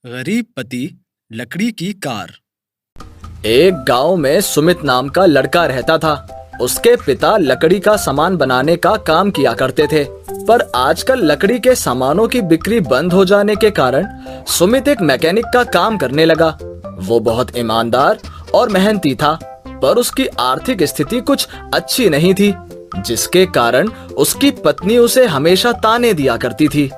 गरीब पति लकड़ी की कार। एक गांव में सुमित नाम का लड़का रहता था। उसके पिता लकड़ी का सामान बनाने का काम किया करते थे, पर आजकल लकड़ी के सामानों की बिक्री बंद हो जाने के कारण सुमित एक मैकेनिक का काम करने लगा। वो बहुत ईमानदार और मेहनती था, पर उसकी आर्थिक स्थिति कुछ अच्छी नहीं थी, जिसके कारण उसकी पत्नी उसे हमेशा ताने दिया करती थी।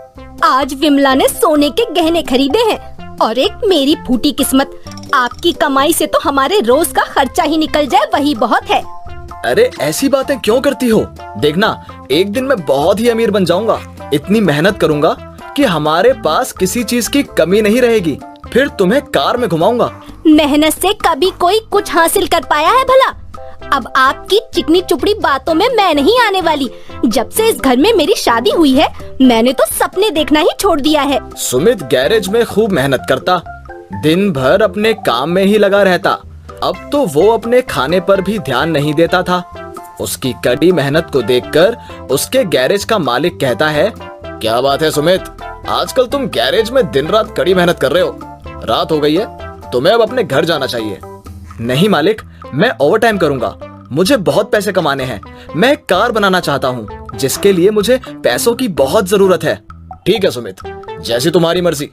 आज विमला ने सोने के गहने खरीदे हैं और एक मेरी फूटी किस्मत। आपकी कमाई से तो हमारे रोज का खर्चा ही निकल जाए वही बहुत है। अरे ऐसी बातें क्यों करती हो? देखना, एक दिन मैं बहुत ही अमीर बन जाऊंगा। इतनी मेहनत करूंगा कि हमारे पास किसी चीज की कमी नहीं रहेगी। फिर तुम्हें कार में घुमाऊंगा। मेहनत से कभी कोई कुछ हासिल कर पाया है भला? अब आपकी चिकनी चुपड़ी बातों में मैं नहीं आने वाली। जब से इस घर में मेरी शादी हुई है, मैंने तो सपने देखना ही छोड़ दिया है। सुमित गैरेज में खूब मेहनत करता, दिन भर अपने काम में ही लगा रहता। अब तो वो अपने खाने पर भी ध्यान नहीं देता था। उसकी कड़ी मेहनत को देखकर उसके गैरेज का मालिक कहता है, क्या बात है सुमित, आजकल तुम गैरेज में दिन रात कड़ी मेहनत कर रहे हो। रात हो गई है, तुम्हें अब अपने घर जाना चाहिए। नहीं मालिक, मैं ओवर टाइम करूंगा। मुझे बहुत पैसे कमाने हैं। मैं एक कार बनाना चाहता हूँ, जिसके लिए मुझे पैसों की बहुत जरूरत है। ठीक है सुमित, जैसी तुम्हारी मर्जी,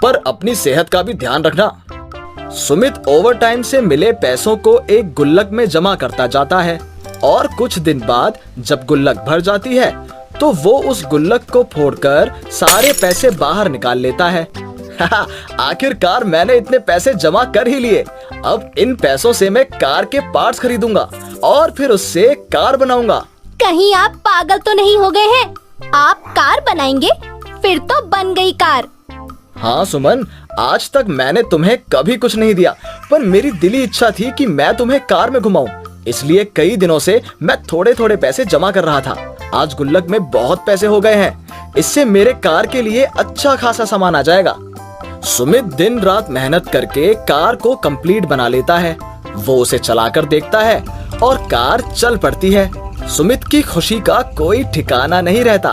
पर अपनी सेहत का भी ध्यान रखना। सुमित ओवर टाइम से मिले पैसों को एक गुल्लक में जमा करता जाता है और कुछ दिन बाद जब गुल्लक भर जाती है तो वो उस गुल्लक को फोड़कर सारे पैसे बाहर निकाल लेता है। आखिरकार मैंने इतने पैसे जमा कर ही लिए। अब इन पैसों से मैं कार के पार्ट्स खरीदूंगा और फिर उससे कार बनाऊंगा। कहीं आप पागल तो नहीं हो गए हैं? आप कार बनाएंगे? फिर तो बन गई कार। हाँ सुमन, आज तक मैंने तुम्हें कभी कुछ नहीं दिया, पर मेरी दिली इच्छा थी कि मैं तुम्हें कार में घुमाऊं। इसलिए कई दिनों से मैं थोड़े थोड़े पैसे जमा कर रहा था। आज गुल्लक में बहुत पैसे हो गए हैं। इससे मेरे कार के लिए अच्छा खासा सामान आ जाएगा। सुमित दिन रात मेहनत करके कार को कंप्लीट बना लेता है। वो उसे चलाकर देखता है और कार चल पड़ती है। सुमित की खुशी का कोई ठिकाना नहीं रहता।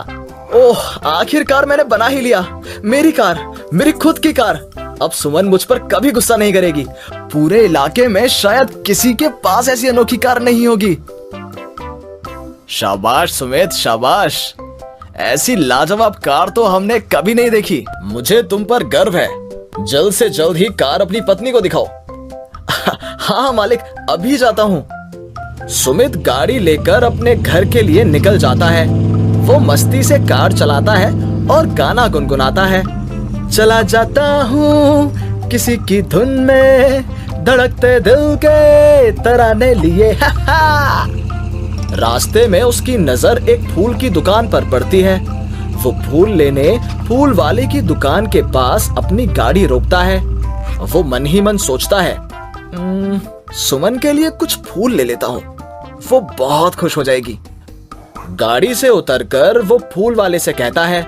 ओह, आखिरकार मैंने बना ही लिया। मेरी कार, मेरी खुद की कार। अब सुमन मुझ पर कभी गुस्सा नहीं करेगी। पूरे इलाके में शायद किसी के पास ऐसी अनोखी कार नहीं होगी। शाबाश सुमित, शाबाश। ऐसी लाजवाब कार तो हमने कभी नहीं देखी। मुझे तुम पर गर्व है। जल्द से जल्द ही कार अपनी पत्नी को दिखाओ। हाँ मालिक, अभी जाता हूँ। सुमित गाड़ी लेकर अपने घर के लिए निकल जाता है। वो मस्ती से कार चलाता है और गाना गुनगुनाता है। चला जाता हूँ किसी की धुन में, धड़कते दिल के तराने लिए। रास्ते में उसकी नजर एक फूल की दुकान पर पड़ती है। वो फूल लेने फूल वाले की दुकान के पास अपनी गाड़ी रोकता है। वो मन ही मन सोचता है, सुमन के लिए कुछ फूल ले लेता हूँ, वो बहुत खुश हो जाएगी। गाड़ी से उतरकर वो फूल वाले से कहता है,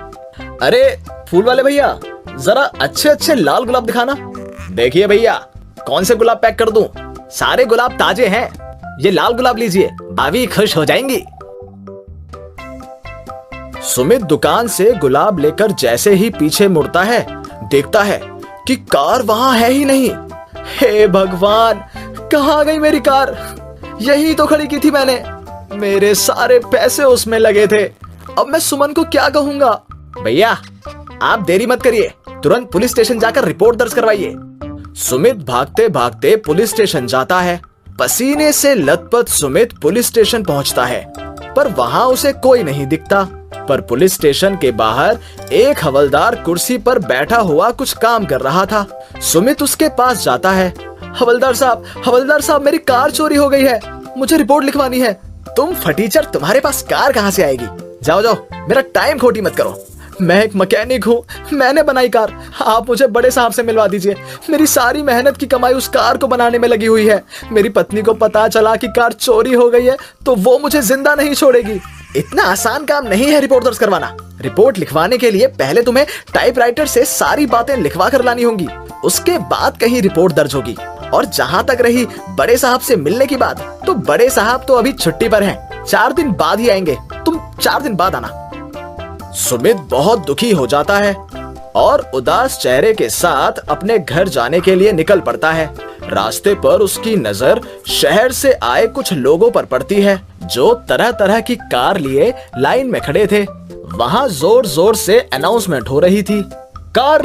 अरे फूल वाले भैया, जरा अच्छे अच्छे लाल गुलाब दिखाना। देखिए भैया, कौन से गुलाब पैक कर दूं? सारे गुलाब ताजे हैं। ये लाल गुलाब लीजिए, भाभी खुश हो जाएंगी। सुमित दुकान से गुलाब लेकर जैसे ही पीछे मुड़ता है, देखता है कि कार वहां है ही नहीं। हे भगवान, कहाँ गई मेरी कार? यही तो खड़ी की थी मैंने। मेरे सारे पैसे उसमें लगे थे। अब मैं सुमन को क्या कहूंगा? भैया आप देरी मत करिए, तुरंत पुलिस स्टेशन जाकर रिपोर्ट दर्ज करवाइए। सुमित भागते भागते पुलिस स्टेशन जाता है। पसीने से लथपथ सुमित पुलिस स्टेशन पहुंचता है, पर वहां उसे कोई नहीं दिखता। पर पुलिस स्टेशन के बाहर एक हवलदार कुर्सी पर बैठा हुआ कुछ काम कर रहा था। सुमित उसके पास जाता है। हवलदार साहब, मेरी कार चोरी हो गई है, मुझे रिपोर्ट लिखवानी है। तुम फटीचर, तुम्हारे पास कार कहाँ से आएगी? जाओ जाओ, मेरा टाइम खोटी मत करो। मैं एक मैकेनिक हूँ, मैंने बनाई कार। आप मुझे बड़े साहब से मिलवा दीजिए। मेरी सारी मेहनत की कमाई उस कार को बनाने में लगी हुई है। मेरी पत्नी को पता चला कि कार चोरी हो गई है तो वो मुझे जिंदा नहीं छोड़ेगी। इतना आसान काम नहीं है रिपोर्ट दर्ज करवाना। रिपोर्ट लिखवाने के लिए पहले तुम्हें टाइपराइटर से सारी बातें लिखवा कर लानी होंगी, उसके बाद कहीं रिपोर्ट दर्ज होगी। और जहाँ तक रही बड़े साहब से मिलने की बात, तो बड़े साहब तो अभी छुट्टी पर हैं, 4 दिन बाद ही आएंगे। तुम 4 दिन बाद आना। सुमित बहुत दुखी हो जाता है और उदास चेहरे के साथ अपने घर जाने के लिए निकल पड़ता है। रास्ते पर उसकी नजर शहर से आए कुछ लोगों पर पड़ती है जो तरह तरह की कार लिए लाइन में खड़े थे। वहाँ जोर जोर से अनाउंसमेंट हो रही थी, कार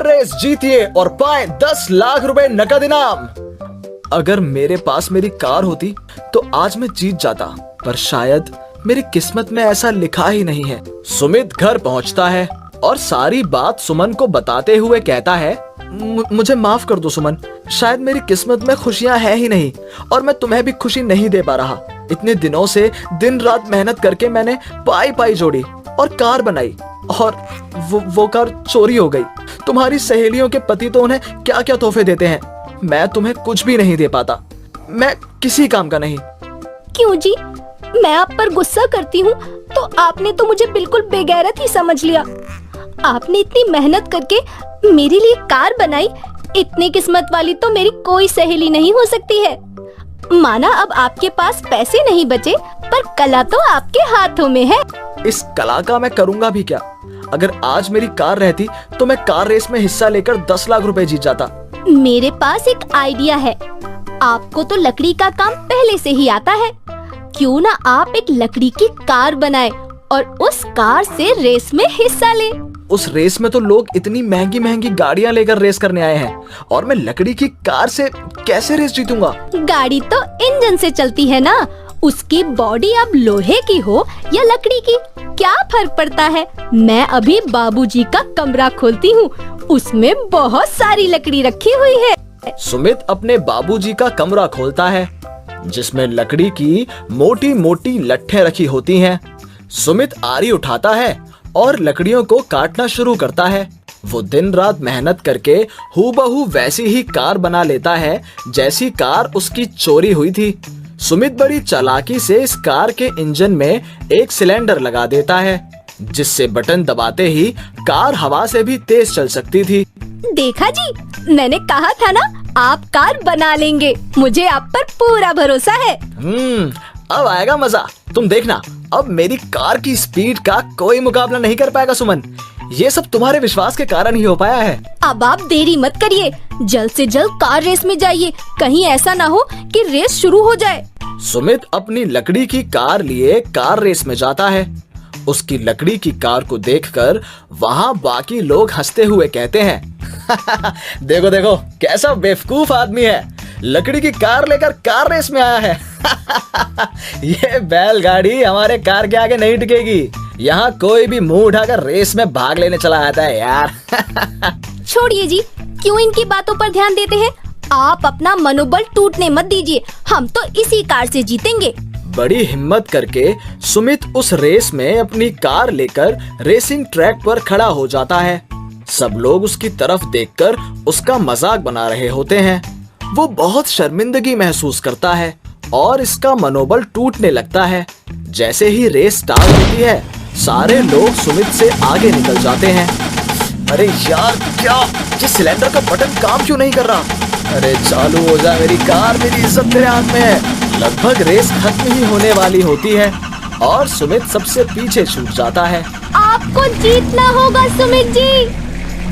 रेस जीतिए और पाएं 10 लाख रुपए नकद इनाम। अगर मेरे पास मेरी कार होती तो आज मैं जीत जाता, पर शायद मेरी किस्मत में ऐसा लिखा ही नहीं है। सुमित घर पहुंचता है और सारी बात सुमन को बताते हुए कहता है, मुझे माफ कर दो सुमन, शायद मेरी किस्मत में खुशियां है ही नहीं और मैं तुम्हें भी खुशी नहीं दे पा रहा। इतने दिनों से दिन रात मेहनत करके मैंने पाई जोड़ी और कार बनाई और वो कार चोरी हो गई। तुम्हारी सहेलियों के पति तो उन्हें क्या क्या तोहफे देते हैं, मैं तुम्हें कुछ भी नहीं दे पाता। मैं किसी काम का नहीं। क्यों जी, मैं आप पर गुस्सा करती हूँ तो आपने तो मुझे बिल्कुल बेगैरत ही समझ लिया। आपने इतनी मेहनत करके मेरे लिए कार बनाई, इतनी किस्मत वाली तो मेरी कोई सहेली नहीं हो सकती है। माना अब आपके पास पैसे नहीं बचे, पर कला तो आपके हाथों में है। इस कला का मैं करूंगा भी क्या? अगर आज मेरी कार रहती तो मैं कार रेस में हिस्सा लेकर 10 लाख रुपए जीत जाता। मेरे पास एक आइडिया है। आपको तो लकड़ी का काम पहले से ही आता है, क्यों ना आप एक लकड़ी की कार बनाए और उस कार से रेस में हिस्सा ले। उस रेस में तो लोग इतनी महंगी महंगी गाड़ियां लेकर रेस करने आए हैं और मैं लकड़ी की कार से कैसे रेस जीतूंगा? गाड़ी तो इंजन से चलती है ना, उसकी बॉडी अब लोहे की हो या लकड़ी की, क्या फर्क पड़ता है। मैं अभी बाबूजी का कमरा खोलती हूँ, उसमें बहुत सारी लकड़ी रखी हुई है। सुमित अपने बाबूजी का कमरा खोलता है जिसमें लकड़ी की मोटी मोटी लट्ठें रखी होती हैं। सुमित आरी उठाता है और लकड़ियों को काटना शुरू करता है। वो दिन रात मेहनत करके हूबहू वैसी ही कार बना लेता है जैसी कार उसकी चोरी हुई थी। सुमित बड़ी चालाकी से इस कार के इंजन में एक सिलेंडर लगा देता है जिससे बटन दबाते ही कार हवा से भी तेज चल सकती थी। देखा जी, मैंने कहा था ना, आप कार बना लेंगे। मुझे आप पर पूरा भरोसा है। अब आएगा मजा, तुम देखना। अब मेरी कार की स्पीड का कोई मुकाबला नहीं कर पाएगा सुमन। ये सब तुम्हारे विश्वास के कारण ही हो पाया है। अब आप देरी मत करिए, जल्द से जल्द कार रेस में जाइए, कहीं ऐसा ना हो कि रेस शुरू हो जाए। सुमित अपनी लकड़ी की कार लिए कार रेस में जाता है। उसकी लकड़ी की कार को देखकर वहाँ बाकी लोग हंसते हुए कहते हैं, देखो देखो कैसा बेवकूफ आदमी है, लकड़ी की कार लेकर कार रेस में आया है। ये बैलगाड़ी हमारे कार के आगे नहीं टिकेगी। यहाँ कोई भी मुंह उठाकर रेस में भाग लेने चला आता है यार। छोड़िए जी, क्यों इनकी बातों पर ध्यान देते हैं। आप अपना मनोबल टूटने मत दीजिए, हम तो इसी कार से जीतेंगे। बड़ी हिम्मत करके सुमित उस रेस में अपनी कार लेकर रेसिंग ट्रैक पर खड़ा हो जाता है। सब लोग उसकी तरफ देखकर उसका मजाक बना रहे होते हैं। वो बहुत शर्मिंदगी महसूस करता है और इसका मनोबल टूटने लगता है। जैसे ही रेस स्टार्ट होती है, सारे लोग सुमित से आगे निकल जाते हैं। अरे यार, क्या ये सिलेंडर का बटन काम क्यों नहीं कर रहा? अरे चालू हो जा मेरी कार, मेरी इज्जत तेरे हाथ में है। लगभग रेस खत्म ही होने वाली होती है और सुमित सबसे पीछे छूट जाता है। आपको जीतना होगा सुमित जी,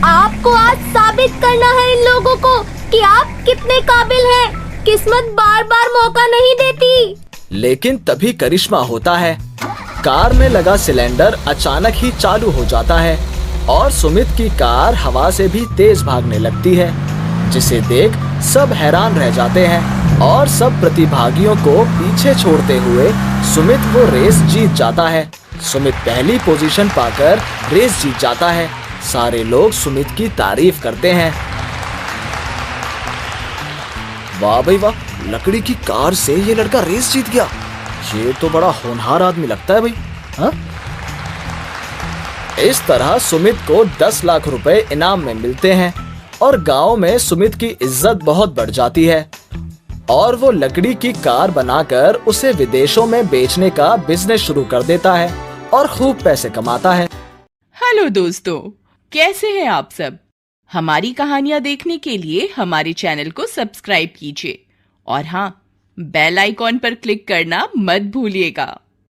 आपको आज साबित करना है इन लोगों को कि आप कितने काबिल हैं। किस्मत बार बार मौका नहीं देती। लेकिन तभी करिश्मा होता है। कार में लगा सिलेंडर अचानक ही चालू हो जाता है और सुमित की कार हवा से भी तेज भागने लगती है, जिसे देख सब हैरान रह जाते हैं और सब प्रतिभागियों को पीछे छोड़ते हुए सुमित वो रेस जीत जाता है। सुमित पहली पोजीशन पाकर रेस जीत जाता है। सारे लोग सुमित की तारीफ करते हैं। वाह भाई वाह, लकड़ी की कार से ये लड़का रेस जीत गया। ये तो बड़ा होनहार आदमी लगता है भाई। हाँ? इस तरह सुमित को 10 लाख रुपए इनाम में मिलते हैं और गांव में सुमित की इज्जत बहुत बढ़ जाती है और वो लकड़ी की कार बनाकर उसे विदेशों में बेचने का बिजनेस शुरू कर देता है और खूब पैसे कमाता है। हेलो दोस्तों, कैसे हैं आप सब? हमारी कहानियां देखने के लिए हमारे चैनल को सब्सक्राइब कीजिए और हाँ, बेल आइकॉन पर क्लिक करना मत भूलिएगा।